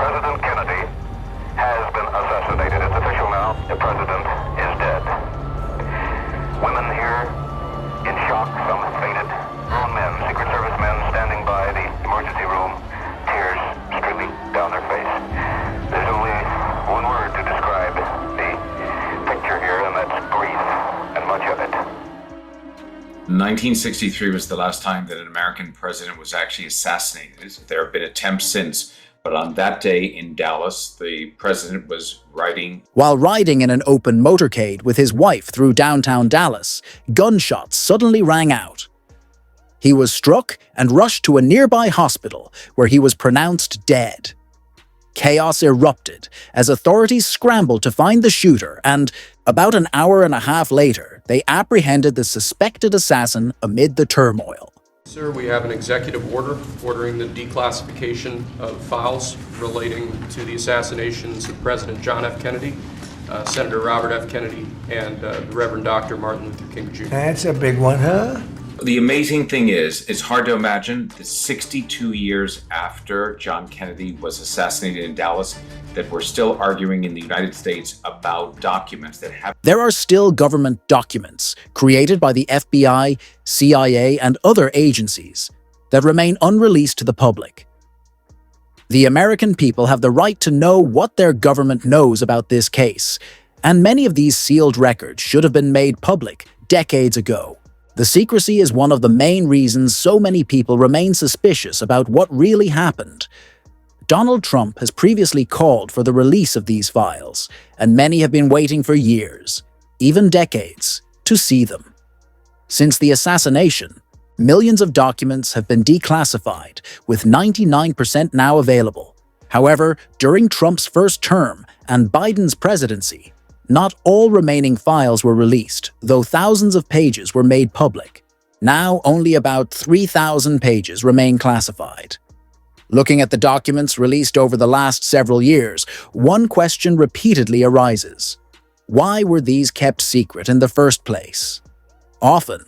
President Kennedy has been assassinated. It's official now. The president is dead. Women here in shock, some fainted. Grown men, Secret Service men standing by the emergency room, tears streaming down their face. There's only one word to describe the picture here, and that's grief, and much of it. 1963 was the last time that an American president was actually assassinated. There have been attempts since, but on that day in Dallas, the president was riding. While riding in an open motorcade with his wife through downtown Dallas, gunshots suddenly rang out. He was struck and rushed to a nearby hospital where he was pronounced dead. Chaos erupted as authorities scrambled to find the shooter, and about an hour and a half later, they apprehended the suspected assassin amid the turmoil. Sir, we have an executive order ordering the declassification of files relating to the assassinations of President John F. Kennedy, Senator Robert F. Kennedy, and the Reverend Dr. Martin Luther King Jr. That's a big one, huh? The amazing thing is, it's hard to imagine that 62 years after John Kennedy was assassinated in Dallas, that we're still arguing in the United States about documents that have. There are still government documents created by the FBI, CIA, and other agencies that remain unreleased to the public. The American people have the right to know what their government knows about this case, and many of these sealed records should have been made public decades ago. The secrecy is one of the main reasons so many people remain suspicious about what really happened. Donald Trump has previously called for the release of these files, and many have been waiting for years, even decades, to see them. Since the assassination, millions of documents have been declassified, with 99% now available. However, during Trump's first term and Biden's presidency, not all remaining files were released, though thousands of pages were made public. Now, only about 3,000 pages remain classified. Looking at the documents released over the last several years, one question repeatedly arises. Why were these kept secret in the first place? Often,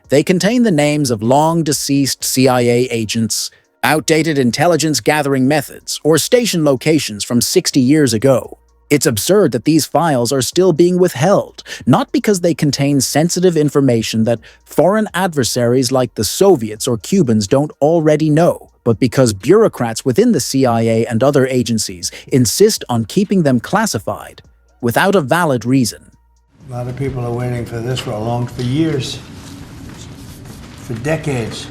they contain the names of long-deceased CIA agents, outdated intelligence-gathering methods, or station locations from 60 years ago. It's absurd that these files are still being withheld, not because they contain sensitive information that foreign adversaries like the Soviets or Cubans don't already know, but because bureaucrats within the CIA and other agencies insist on keeping them classified without a valid reason. A lot of people are waiting for this for years, for decades.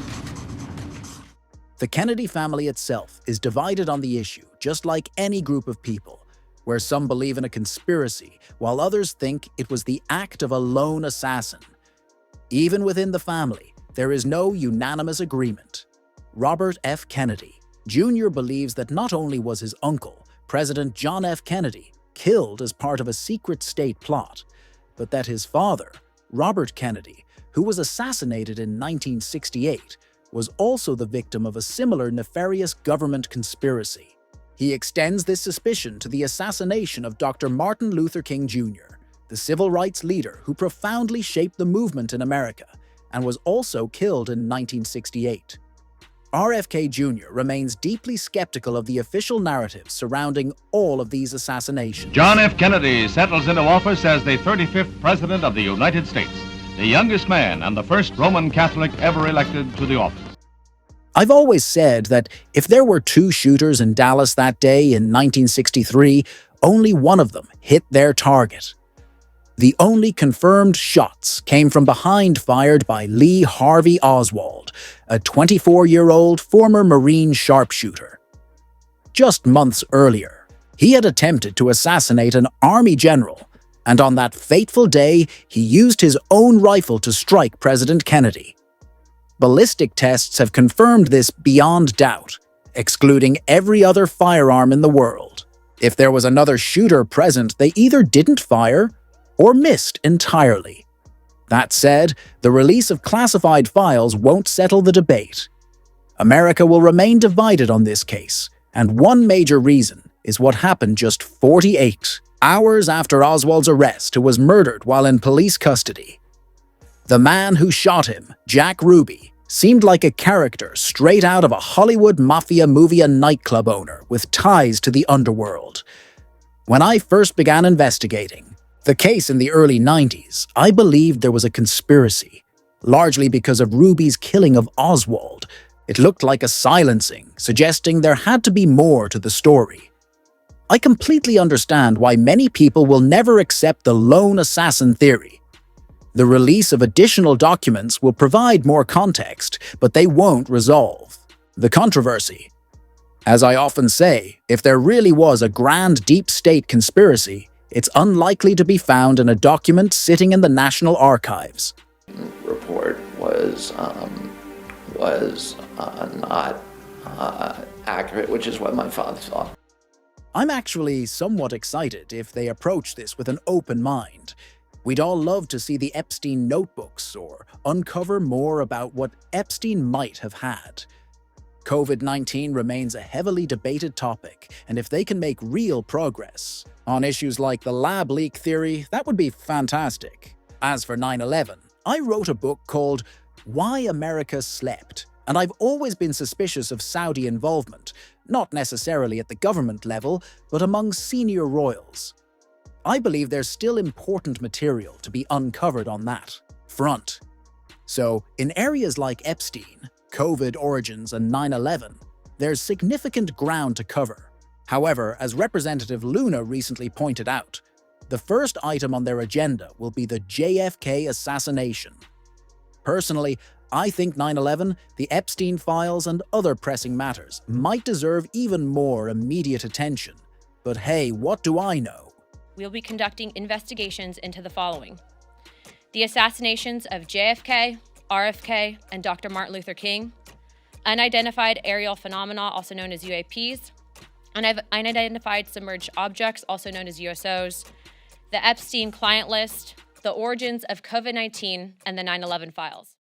The Kennedy family itself is divided on the issue, just like any group of people, where some believe in a conspiracy, while others think it was the act of a lone assassin. Even within the family, there is no unanimous agreement. Robert F. Kennedy Jr. believes that not only was his uncle, President John F. Kennedy, killed as part of a secret state plot, but that his father, Robert Kennedy, who was assassinated in 1968, was also the victim of a similar nefarious government conspiracy. He extends this suspicion to the assassination of Dr. Martin Luther King Jr., the civil rights leader who profoundly shaped the movement in America and was also killed in 1968. RFK Jr. remains deeply skeptical of the official narrative surrounding all of these assassinations. John F. Kennedy settles into office as the 35th President of the United States, the youngest man and the first Roman Catholic ever elected to the office. I've always said that if there were two shooters in Dallas that day in 1963, only one of them hit their target. The only confirmed shots came from behind, fired by Lee Harvey Oswald, a 24-year-old former Marine sharpshooter. Just months earlier, he had attempted to assassinate an Army general, and on that fateful day, he used his own rifle to strike President Kennedy. Ballistic tests have confirmed this beyond doubt, excluding every other firearm in the world. If there was another shooter present, they either didn't fire or missed entirely. That said, the release of classified files won't settle the debate. America will remain divided on this case, and one major reason is what happened just 48 hours after Oswald's arrest, who was murdered while in police custody. The man who shot him, Jack Ruby, seemed like a character straight out of a Hollywood mafia movie and nightclub owner with ties to the underworld. When I first began investigating the case in the early 90s, I believed there was a conspiracy, largely because of Ruby's killing of Oswald. It looked like a silencing, suggesting there had to be more to the story. I completely understand why many people will never accept the lone assassin theory. The release of additional documents will provide more context, but they won't resolve the controversy. As I often say, if there really was a grand deep state conspiracy, it's unlikely to be found in a document sitting in the National Archives. Report was not accurate, which is what my father thought. I'm actually somewhat excited if they approach this with an open mind. We'd all love to see the Epstein notebooks or uncover more about what Epstein might have had. COVID-19 remains a heavily debated topic, and if they can make real progress on issues like the lab leak theory, that would be fantastic. As for 9/11, I wrote a book called Why America Slept, and I've always been suspicious of Saudi involvement, not necessarily at the government level, but among senior royals. I believe there's still important material to be uncovered on that front. So, in areas like Epstein, COVID origins, and 9/11, there's significant ground to cover. However, as Representative Luna recently pointed out, the first item on their agenda will be the JFK assassination. Personally, I think 9/11, the Epstein files, and other pressing matters might deserve even more immediate attention. But hey, what do I know? We'll be conducting investigations into the following: the assassinations of JFK, RFK, and Dr. Martin Luther King, unidentified aerial phenomena, also known as UAPs, unidentified submerged objects, also known as USOs, the Epstein client list, the origins of COVID-19, and the 9/11 files.